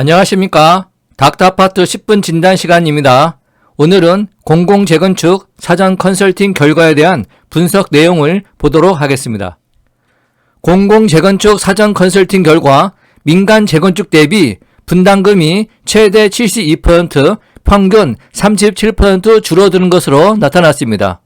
안녕하십니까. 닥터아파트 10분 진단 시간입니다. 오늘은 공공재건축 사전 컨설팅 결과에 대한 분석 내용을 보도록 하겠습니다. 공공재건축 사전 컨설팅 결과 민간 재건축 대비 분담금이 최대 72%, 평균 37% 줄어드는 것으로 나타났습니다.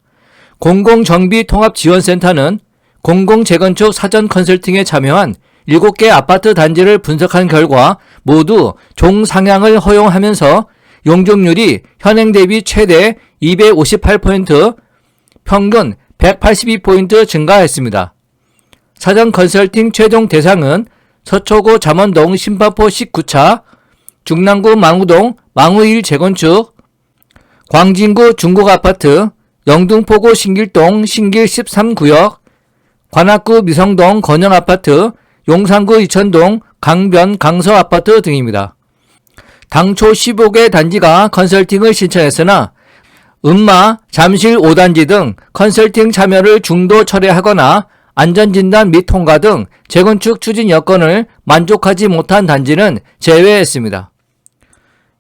공공정비통합지원센터는 공공재건축 사전 컨설팅에 참여한 7개 아파트 단지를 분석한 결과 모두 종상향을 허용하면서 용적률이 현행 대비 최대 258포인트, 평균 182포인트 증가했습니다. 사전 컨설팅 최종 대상은 서초구 잠원동 신파포 19차, 중랑구 망우동 망우1 재건축, 광진구 중곡아파트, 영등포구 신길동 신길 13구역, 관악구 미성동 건영아파트, 용산구 이천동 강변 강서아파트 등입니다. 당초 15개 단지가 컨설팅을 신청했으나 음마, 잠실 5단지 등 컨설팅 참여를 중도 철회하거나 안전진단 및 통과 등 재건축 추진 여건을 만족하지 못한 단지는 제외했습니다.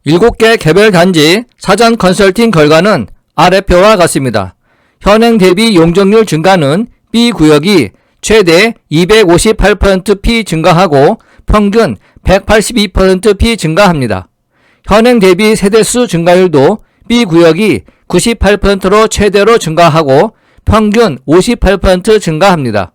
7개 개별 단지 사전 컨설팅 결과는 아래표와 같습니다. 현행 대비 용적률 증가는 B구역이 최대 258%p 증가하고 평균 182%p 증가합니다. 현행 대비 세대수 증가율도 B구역이 98%로 최대로 증가하고 평균 58% 증가합니다.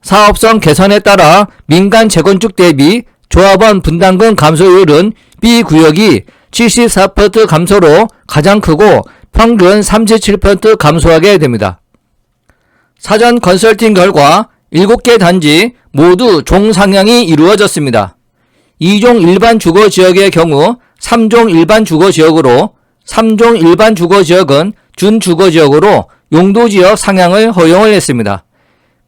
사업성 개선에 따라 민간 재건축 대비 조합원 분담금 감소율은 B구역이 74% 감소로 가장 크고 평균 37% 감소하게 됩니다. 사전 컨설팅 결과 7개 단지 모두 종상향이 이루어졌습니다. 2종 일반 주거지역의 경우 3종 일반 주거지역으로 3종 일반 주거지역은 준주거지역으로 용도지역 상향을 허용을 했습니다.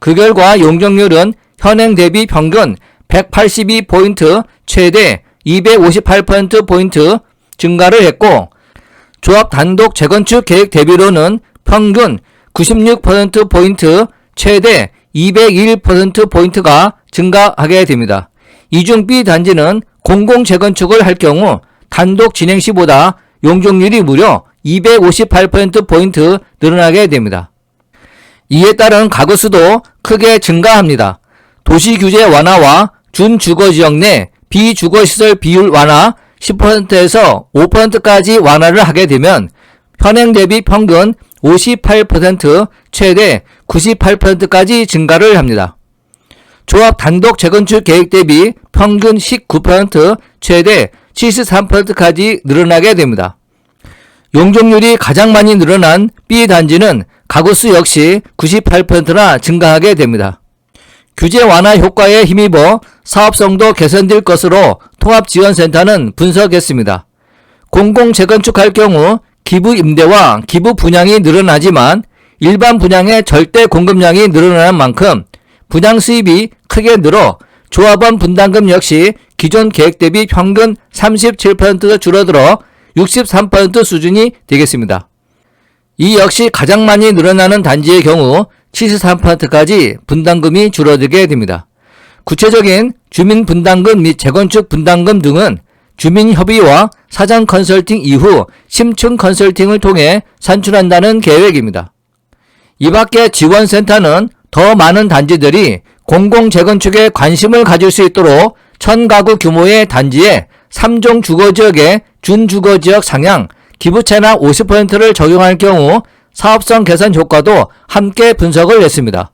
그 결과 용적률은 현행 대비 평균 182포인트 최대 258%포인트 증가를 했고 조합 단독 재건축 계획 대비로는 평균 96%포인트 최대 201%포인트가 증가하게 됩니다. 이중 B 단지는 공공재건축을 할 경우 단독 진행 시보다 용적률이 무려 258%포인트 늘어나게 됩니다. 이에 따른 가구 수도 크게 증가합니다. 도시규제 완화와 준주거지역 내 비주거시설 비율 완화 10%에서 5%까지 완화를 하게 되면 현행 대비 평균 58% 최대 98%까지 증가를 합니다. 조합 단독 재건축 계획 대비 평균 19% 최대 73%까지 늘어나게 됩니다. 용적률이 가장 많이 늘어난 B단지는 가구수 역시 98%나 증가하게 됩니다. 규제 완화 효과에 힘입어 사업성도 개선될 것으로 통합지원센터는 분석했습니다. 공공재건축할 경우 기부 임대와 기부 분양이 늘어나지만 일반 분양의 절대 공급량이 늘어나는 만큼 분양 수입이 크게 늘어 조합원 분담금 역시 기존 계획 대비 평균 37% 줄어들어 63% 수준이 되겠습니다. 이 역시 가장 많이 늘어나는 단지의 경우 73%까지 분담금이 줄어들게 됩니다. 구체적인 주민 분담금 및 재건축 분담금 등은 주민협의와 사전 컨설팅 이후 심층 컨설팅을 통해 산출한다는 계획입니다. 이 밖에 지원센터는 더 많은 단지들이 공공재건축에 관심을 가질 수 있도록 1000가구 규모의 단지에 3종 주거지역의 준주거지역 상향, 기부채납 50%를 적용할 경우 사업성 개선 효과도 함께 분석을 했습니다.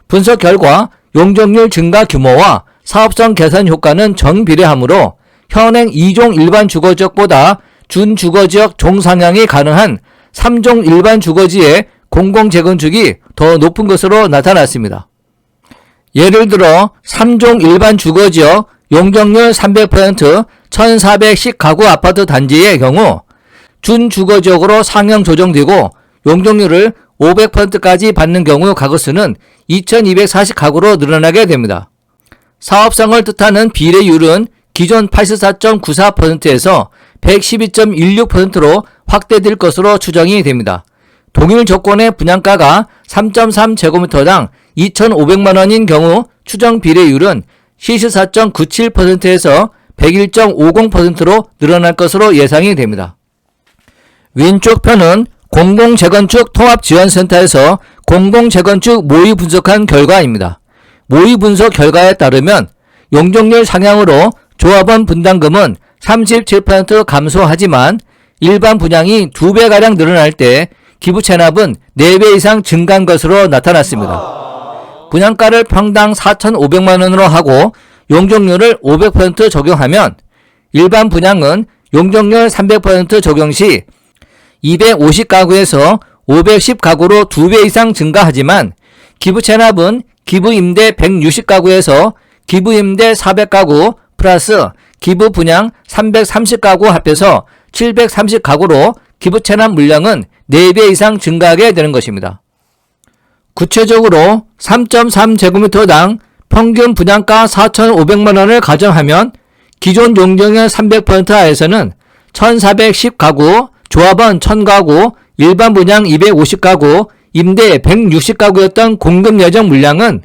분석 결과 용적률 증가 규모와 사업성 개선 효과는 정비례하므로 현행 2종 일반 주거지역보다 준주거지역 종상향이 가능한 3종 일반 주거지의 공공재건축이 더 높은 것으로 나타났습니다. 예를 들어 3종 일반 주거지역 용적률 300% 1410가구 아파트 단지의 경우 준주거지역으로 상향 조정되고 용적률을 500%까지 받는 경우 가구수는 2240가구로 늘어나게 됩니다. 사업성을 뜻하는 비례율은 기존 84.94%에서 112.16%로 확대될 것으로 추정이 됩니다. 동일 조건의 분양가가 3.3제곱미터당 2,500만원인 경우 추정 비례율은 74.97%에서 101.50%로 늘어날 것으로 예상이 됩니다. 왼쪽 편은 공공재건축 통합지원센터에서 공공재건축 모의 분석한 결과입니다. 모의 분석 결과에 따르면 용적률 상향으로 조합원 분담금은 37% 감소하지만 일반 분양이 2배가량 늘어날 때 기부 체납은 4배 이상 증가한 것으로 나타났습니다. 분양가를 평당 4,500만원으로 하고 용적률을 500% 적용하면 일반 분양은 용적률 300% 적용 시 250가구에서 510가구로 2배 이상 증가하지만 기부 체납은 기부임대 160가구에서 기부임대 400가구 플러스 기부 분양 330가구 합해서 730가구로 기부 체납 물량은 4배 이상 증가하게 되는 것입니다. 구체적으로 3.3제곱미터당 평균 분양가 4,500만원을 가정하면 기존 용적률 300% 하에서는 1,410가구, 조합원 1,000가구, 일반 분양 250가구, 임대 160가구였던 공급 예정 물량은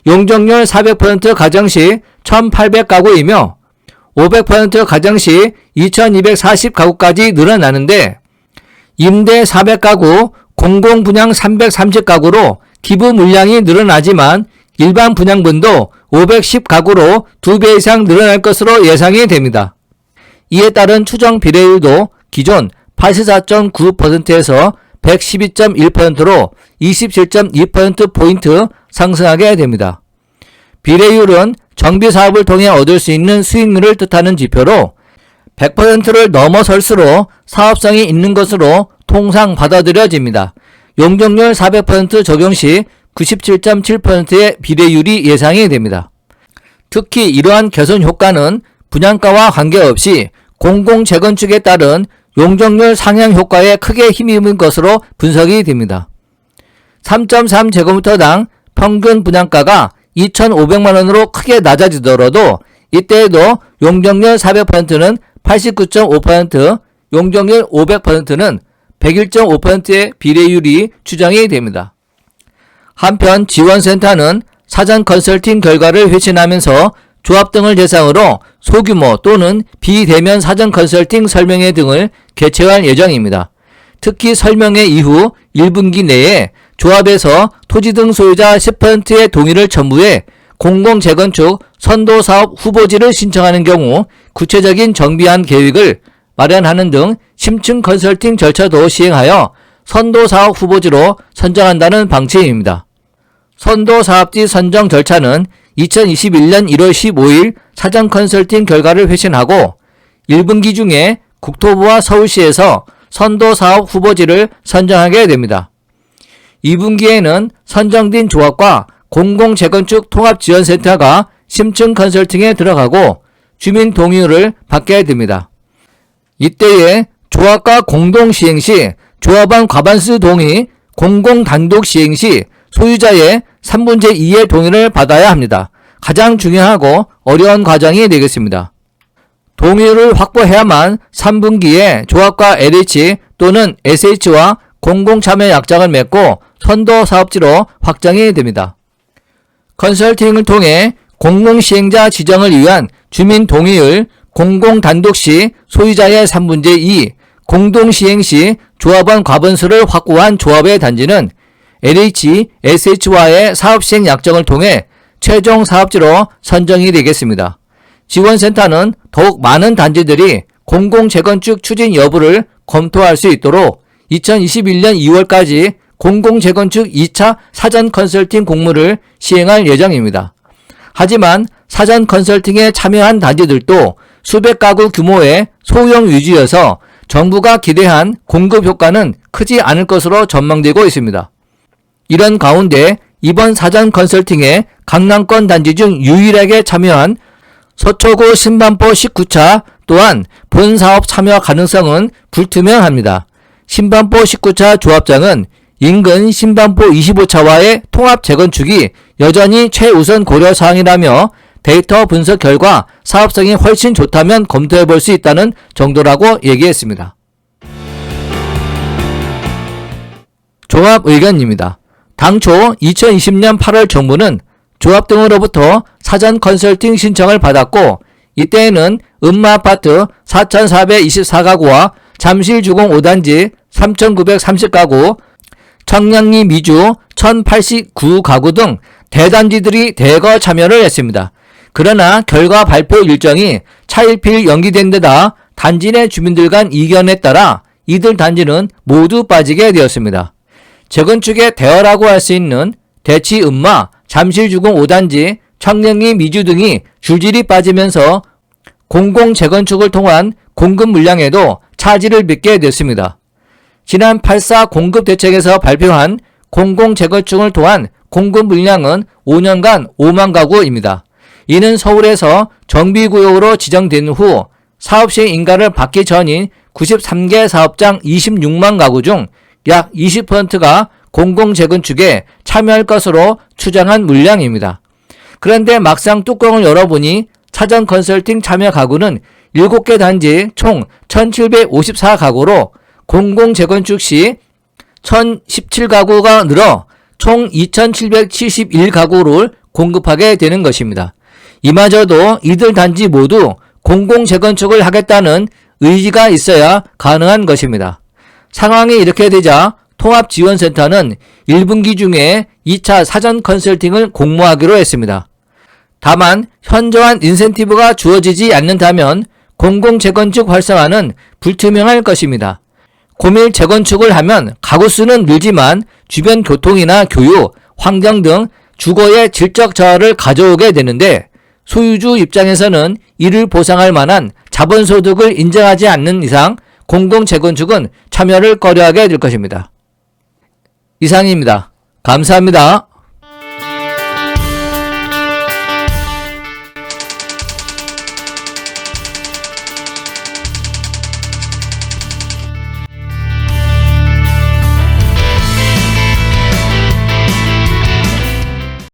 용적률 400% 가정 시 1,800가구이며 500% 가정 시 2,240가구까지 늘어나는데 임대 400가구, 공공분양 330가구로 기부 물량이 늘어나지만 일반 분양분도 510가구로 2배 이상 늘어날 것으로 예상이 됩니다. 이에 따른 추정 비례율도 기존 84.9%에서 112.1%로 27.2%포인트 상승하게 됩니다. 비례율은 정비사업을 통해 얻을 수 있는 수익률을 뜻하는 지표로 100%를 넘어설수록 사업성이 있는 것으로 통상 받아들여집니다. 용적률 400% 적용 시 97.7%의 비례율이 예상이 됩니다. 특히 이러한 개선 효과는 분양가와 관계없이 공공재건축에 따른 용적률 상향 효과에 크게 힘입은 것으로 분석이 됩니다. 3.3제곱미터당 평균 분양가가 2,500만원으로 크게 낮아지더라도 이때에도 용적률 400%는 89.5%, 용적률 500%는 101.5%의 비례율이 추정이 됩니다. 한편 지원센터는 사전 컨설팅 결과를 회신하면서 조합 등을 대상으로 소규모 또는 비대면 사전 컨설팅 설명회 등을 개최할 예정입니다. 특히 설명회 이후 1분기 내에 조합에서 토지 등 소유자 10%의 동의를 첨부해 공공재건축 선도사업 후보지를 신청하는 경우 구체적인 정비안 계획을 마련하는 등 심층 컨설팅 절차도 시행하여 선도사업 후보지로 선정한다는 방침입니다. 선도사업지 선정 절차는 2021년 1월 15일 사전 컨설팅 결과를 회신하고 1분기 중에 국토부와 서울시에서 선도사업 후보지를 선정하게 됩니다. 2분기에는 선정된 조합과 공공재건축 통합지원센터가 심층 컨설팅에 들어가고 주민 동의를 받게 됩니다. 이때에 조합과 공동시행 시 조합원 과반수 동의, 공공단독 시행 시 소유자의 3분의 2의 동의를 받아야 합니다. 가장 중요하고 어려운 과정이 되겠습니다. 동의를 확보해야만 3분기에 조합과 LH 또는 SH와 공공참여 약정을 맺고 선도사업지로 확정이 됩니다. 컨설팅을 통해 공공시행자 지정을 위한 주민 동의율, 공공단독 시 소유자의 3분의 2, 공동시행 시 조합원 과반수를 확보한 조합의 단지는 LH, SH와의 사업시행 약정을 통해 최종 사업지로 선정이 되겠습니다. 지원센터는 더욱 많은 단지들이 공공재건축 추진 여부를 검토할 수 있도록 2021년 2월까지 공공재건축 2차 사전 컨설팅 공모를 시행할 예정입니다. 하지만 사전 컨설팅에 참여한 단지들도 수백 가구 규모의 소형 위주여서 정부가 기대한 공급 효과는 크지 않을 것으로 전망되고 있습니다. 이런 가운데 이번 사전 컨설팅에 강남권 단지 중 유일하게 참여한 서초구 신반포 19차 또한 본사업 참여 가능성은 불투명합니다. 신반포 19차 조합장은 인근 신반포 25차와의 통합 재건축이 여전히 최우선 고려사항이라며 데이터 분석 결과 사업성이 훨씬 좋다면 검토해볼 수 있다는 정도라고 얘기했습니다. 조합 의견입니다. 당초 2020년 8월 정부는 조합 등으로부터 사전 컨설팅 신청을 받았고 이때에는 음마아파트 4,424가구와 잠실주공 5단지 3,930가구, 청량리 미주 1,089가구 등 대단지들이 대거 참여를 했습니다. 그러나 결과 발표 일정이 차일피일 연기된 데다 단지 내 주민들 간 이견에 따라 이들 단지는 모두 빠지게 되었습니다. 재건축의 대어라고 할 수 있는 대치 음마, 잠실주공 5단지, 청량리 미주 등이 줄줄이 빠지면서 공공 재건축을 통한 공급 물량에도 차질을 빚게 됐습니다. 지난 8.4 공급대책에서 발표한 공공 재건축을 통한 공급 물량은 5년간 5만 가구입니다. 이는 서울에서 정비구역으로 지정된 후 사업시 인가를 받기 전인 93개 사업장 26만 가구 중 약 20%가 공공재건축에 참여할 것으로 추정한 물량입니다. 그런데 막상 뚜껑을 열어보니 사전 컨설팅 참여 가구는 7개 단지 총 1754가구로 공공재건축 시 1017가구가 늘어 총 2771가구를 공급하게 되는 것입니다. 이마저도 이들 단지 모두 공공재건축을 하겠다는 의지가 있어야 가능한 것입니다. 상황이 이렇게 되자 통합지원센터는 1분기 중에 2차 사전 컨설팅을 공모하기로 했습니다. 다만 현저한 인센티브가 주어지지 않는다면 공공재건축 활성화는 불투명할 것입니다. 고밀 재건축을 하면 가구 수는 늘지만 주변 교통이나 교육, 환경 등 주거의 질적 저하를 가져오게 되는데 소유주 입장에서는 이를 보상할 만한 자본소득을 인정하지 않는 이상 공공재건축은 참여를 꺼려하게 될 것입니다. 이상입니다. 감사합니다.